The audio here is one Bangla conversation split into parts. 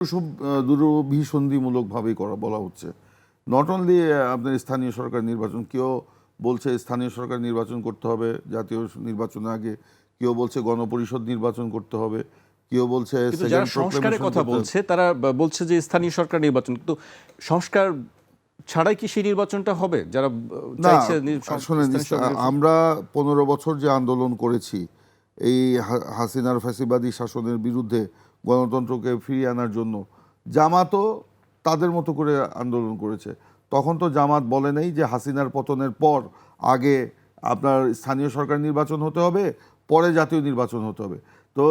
সব দুরভিসন্ধিমূলকভাবেই করা বলা হচ্ছে। নট অনলি আপনার স্থানীয় সরকার নির্বাচন, কেউ বলছে স্থানীয় সরকার নির্বাচন করতে হবে জাতীয় নির্বাচনের আগে, কেউ বলছে গণপরিষদ নির্বাচন করতে হবে, কেউ বলছে কিন্তু যারা সংস্কারের কথা বলছে তারা বলছে যে স্থানীয় সরকার নির্বাচন, কিন্তু সংস্কার ছাড়াই কি সেই নির্বাচনটা হবে? যারা চাইছে শোনেন, আমরা 15 বছর যে আন্দোলন করেছি এই হাসিনার ফ্যাসিবাদী শাসনের বিরুদ্ধে গণতন্ত্রকে ফিরিয়ে আনার জন্য, জামাতও তাদের মতো করে আন্দোলন করেছে। তখন তো জামাত বলে নেই যে হাসিনার পতনের পর আগে আপনার স্থানীয় সরকার নির্বাচন হতে হবে, পরে জাতীয় নির্বাচন হতে হবে। তো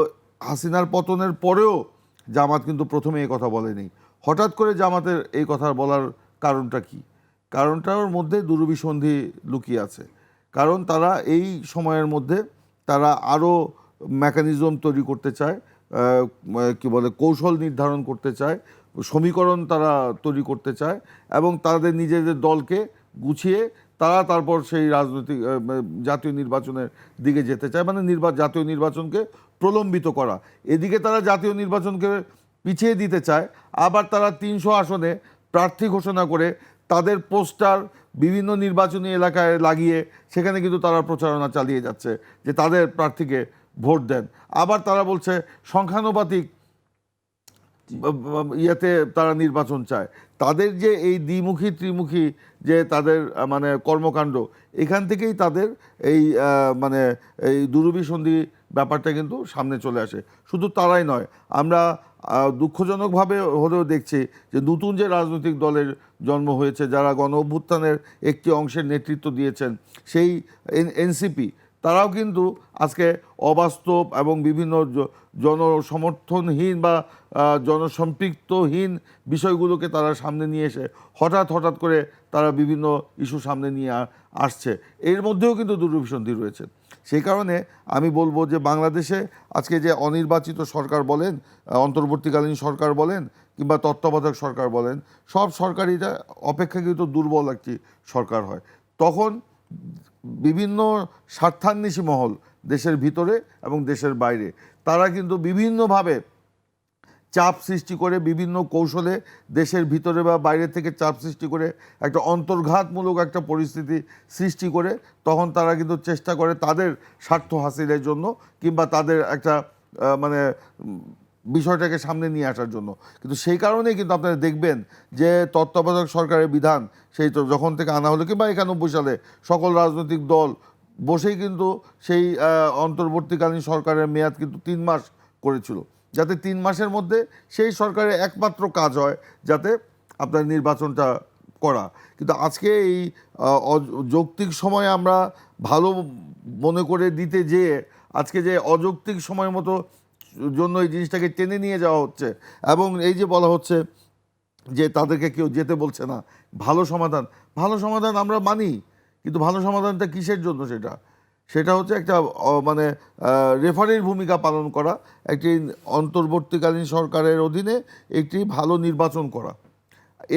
হাসিনার পতনের পরেও জামাত কিন্তু প্রথমে এই কথা বলেনি। হঠাৎ করে জামাতের এই কথা বলার কারণটা কি? কারণটার মধ্যে দুরভিসন্ধি লুকিয়ে আছে। কারণ তারা এই সময়ের মধ্যে তারা আরও মেকানিজম তৈরি করতে চায়, কি বলে, কৌশল নির্ধারণ করতে চায়, সমীকরণ তারা তৈরি করতে চায়, এবং তাদের নিজেদের দলকে গুছিয়ে তারা তারপর সেই রাজনৈতিক জাতীয় নির্বাচনের দিকে যেতে চায়, মানে জাতীয় নির্বাচনকে প্রলম্বিত করা। এদিকে তারা জাতীয় নির্বাচনকে পিছিয়ে দিতে চায়, আবার তারা 300 আসনে প্রার্থী ঘোষণা করে তাদের পোস্টার বিভিন্ন নির্বাচনী এলাকায় লাগিয়ে সেখানে কিন্তু তারা প্রচারণা চালিয়ে যাচ্ছে যে তাদের প্রার্থীকে ভোট দেন। আবার তারা বলছে সংখ্যানুপাতিক ইয়েতে তারা নির্বাচন চায়। তাদের যে এই দ্বিমুখী ত্রিমুখী যে তাদের মানে কর্মকাণ্ড, এখান থেকেই তাদের এই মানে এই দুরভিসন্ধি ব্যাপারটা কিন্তু সামনে চলে আসে। শুধু তারাই নয়, আমরা দুঃখজনকভাবে হলেও দেখছি যে নতুন যে রাজনৈতিক দলের জন্ম হয়েছে, যারা গণ অভ্যুত্থানের একটি অংশের নেতৃত্ব দিয়েছেন, সেই এনসিপি, তারাও কিন্তু আজকে অবাস্তব এবং বিভিন্ন জনসমর্থনহীন বা জনসম্পৃক্তহীন বিষয়গুলোকে তারা সামনে নিয়ে এসে হঠাৎ করে তারা বিভিন্ন ইস্যু সামনে নিয়ে আসছে। এর মধ্যেও কিন্তু দুরভিসন্ধি রয়েছে। সেই কারণে আমি বলবো যে বাংলাদেশে আজকে যে অনির্বাচিত সরকার বলেন, অন্তর্বর্তীকালীন সরকার বলেন, কিংবা তত্ত্বাবধায়ক সরকার বলেন, সব সরকারিটা অপেক্ষাকৃত দুর্বল একটি সরকার হয়। তখন বিভিন্ন স্বার্থান্বেষী মহল দেশের ভিতরে এবং দেশের বাইরে, তারা কিন্তু বিভিন্নভাবে চাপ সৃষ্টি করে, বিভিন্ন কৌশলে দেশের ভিতরে বা বাইরে থেকে চাপ সৃষ্টি করে একটা অন্তর্ঘাতমূলক একটা পরিস্থিতি সৃষ্টি করে তখন তারা কিন্তু চেষ্টা করে তাদের স্বার্থ হাসিলের জন্য, কিংবা তাদের একটা মানে বিষয়টাকে সামনে নিয়ে আসার জন্য। কিন্তু সেই কারণেই কিন্তু আপনারা দেখবেন যে তত্ত্বাবধায়ক সরকারের বিধান সেই তো যখন থেকে আনা হলো, কিংবা 91 সালে সকল রাজনৈতিক দল বসেই কিন্তু সেই অন্তর্বর্তীকালীন সরকারের মেয়াদ কিন্তু 3 মাস করেছিল, যাতে 3 মাসের মধ্যে সেই সরকারের একমাত্র কাজ হয় যাতে আপনার নির্বাচনটা করা। কিন্তু আজকে এই যৌক্তিক সময় আমরা ভালো মনে করে দিতে যেয়ে আজকে যে অযৌক্তিক সময় মতো জন্য এই জিনিসটাকে টেনে নিয়ে যাওয়া হচ্ছে, এবং এই যে বলা হচ্ছে যে তাদেরকে কেউ যেতে বলছে না, ভালো সমাধান আমরা মানি, কিন্তু ভালো সমাধানটা কিসের জন্য? সেটা হচ্ছে একটা মানে রেফারির ভূমিকা পালন করা, একটি অন্তর্বর্তীকালীন সরকারের অধীনে একটি ভালো নির্বাচন করা।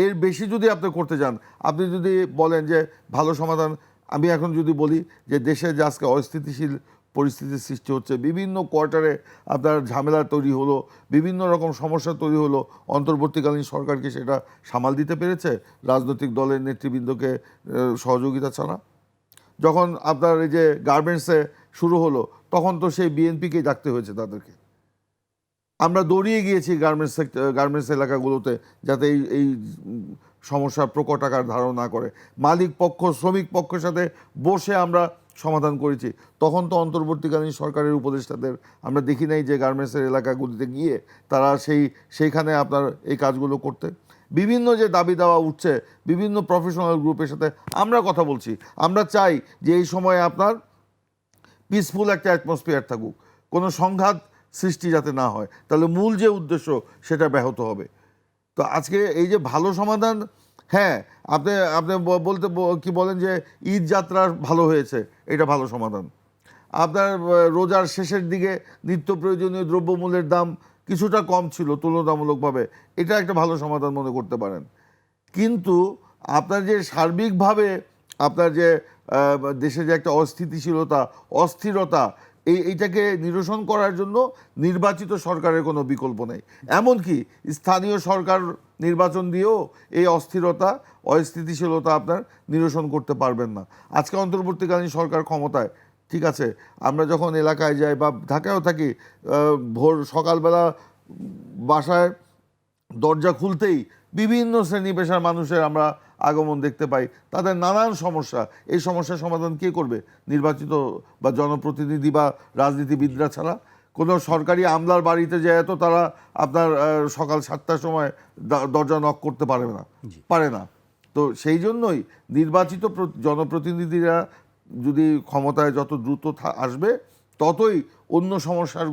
এর বেশি যদি আপনি করতে যান, আপনি যদি বলেন যে ভালো সমাধান, আমি এখন যদি বলি যে দেশে যে আজকে অস্থিতিশীল পরিস্থিতির সৃষ্টি হচ্ছে, বিভিন্ন কোয়ার্টারে আপনার ঝামেলা তৈরি হলো, বিভিন্ন রকম সমস্যা তৈরি হলো, অন্তর্বর্তীকালীন সরকারকে সেটা সামাল দিতে পেরেছে রাজনৈতিক দলের নেতৃবৃন্দকে সহযোগিতা ছাড়া? যখন আপনার এই যে গার্মেন্টসে শুরু হলো, তখন তো সেই বিএনপিকেই ডাকতে হয়েছে তাদেরকে। আমরা দৌড়িয়ে গিয়েছি গার্মেন্টস এলাকাগুলোতে যাতে এই সমস্যার প্রকট আকার ধারণ না করে। মালিক পক্ষ শ্রমিক পক্ষের সাথে বসে আমরা সমাধান করেছি। তখন তো অন্তর্বর্তীকালীন সরকারের উপদেষ্টাদের আমরা দেখি নাই যে গার্মেন্টসের এলাকাগুলিতে গিয়ে তারা সেইখানে আপনার এই কাজগুলো করতে। বিভিন্ন যে দাবি দেওয়া উঠছে, বিভিন্ন প্রফেশনাল গ্রুপের সাথে আমরা কথা বলছি। আমরা চাই যে এই সময়ে আপনার পিসফুল একটা অ্যাটমসফিয়ার থাকুক, কোনো সংঘাত সৃষ্টি যাতে না হয়, তাহলে মূল যে উদ্দেশ্য সেটা ব্যাহত হবে। তো আজকে এই যে ভালো সমাধান, হ্যাঁ, আপনি বলতে কি বলেন যে ঈদ যাত্রা ভালো হয়েছে, এটা ভালো সমাধান। আপনার রোজার শেষের দিকে নিত্য প্রয়োজনীয় দ্রব্যমূল্যের দাম কিছুটা কম ছিল তুলনামূলকভাবে, এটা একটা ভালো সমাধান মনে করতে পারেন। কিন্তু আপনার যে সার্বিকভাবে আপনার যে দেশে যে একটা অস্থিতিশীলতা, অস্থিরতা, এইটাকে নিরসন করার জন্য নির্বাচিত সরকারের কোনো বিকল্প নেই। এমনকি স্থানীয় সরকার নির্বাচন দিয়েও এই অস্থিরতা অস্থিতিশীলতা আপনার নিরসন করতে পারবেন না। আজকে অন্তর্বর্তীকালীন সরকার ক্ষমতায়, ঠিক আছে, আমরা যখন এলাকায় যাই বা ঢাকায়ও থাকি, ভোর সকালবেলা বাসায় দরজা খুলতেই বিভিন্ন শ্রেণী পেশার মানুষের আমরা আগমন দেখতে পাই। তাদের নানান সমস্যা, এই সমস্যার সমাধান কে করবে? নির্বাচিত বা জনপ্রতিনিধি বা রাজনীতিবিদরা ছাড়া। কোনো সরকারি আমলার বাড়িতে যায় তো তারা আপনার সকাল 7টার সময় দরজা নক করতে পারে না। তো সেই জন্যই নির্বাচিত জনপ্রতিনিধিরা যদি ক্ষমতায় যত দ্রুত আসবে, ততই অন্য সমস্যার